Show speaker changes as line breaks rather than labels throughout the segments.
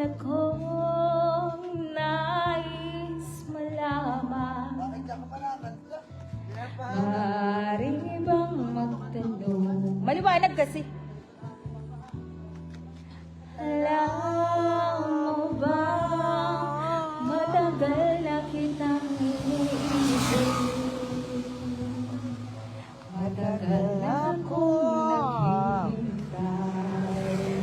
akong nais malaman. Maaari bang magtanong? Maliwanag kasi. Alam mo ba, matagal na kitang iniisip. Matagal na akong naghihintay.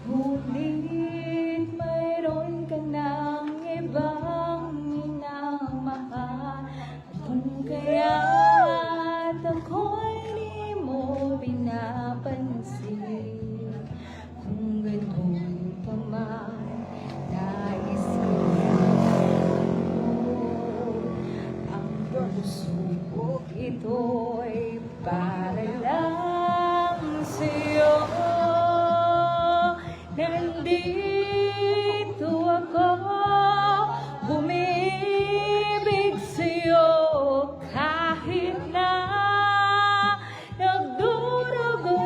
Ngunit mayroon ka ng ibang minamahal. Kung kaya't ako'y di mo pinapansin. Kung gano'n pa man, nais ko ang puso ko, ito'y para lang sa'yo. Nandito ako, umibig sa'yo, kahit na nagdurugo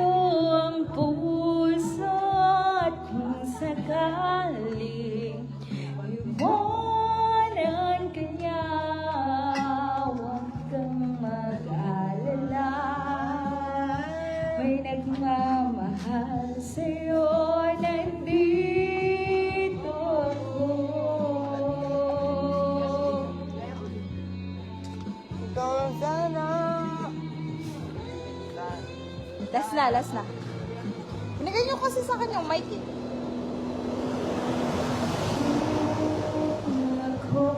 ang puso. At kung sakaling iwanan ka niya, huwag kang mag-alala. May nagmamahal sa'yo, nandito ako.
Ikaw sana.
Last na. Binigay niyo kasi sa kanya yung mic eh. Ako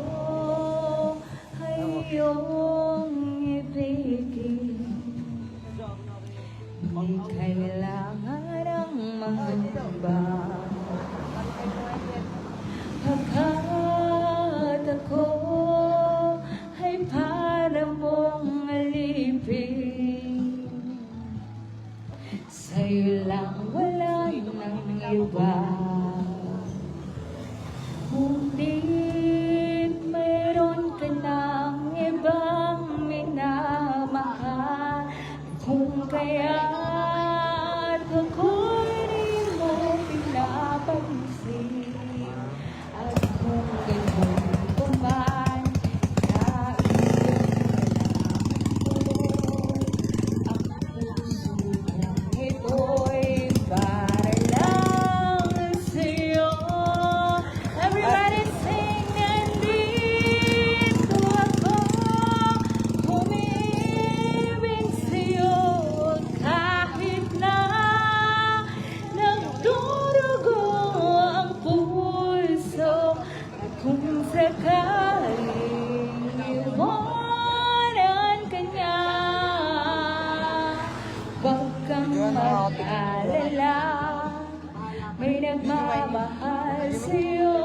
ay iyong ibigin. Di kailangan ang mangamba. Pagkat ako ay para mong alipin. Sa'yo lang, wala nang iba. Ngunit mayroon ka ng ibang minamahal. Kung kaya't ako'y di mo pinapansin. At kung gano'n pa man, ito'y para lang sa'yo. Everybody sing, nandito ako, umibig sa'yo, kahit na nagdurugo ang puso. At kung sakaling iwanan ka niya, huwag kang mag-alala. May nagmamahal sa'yo.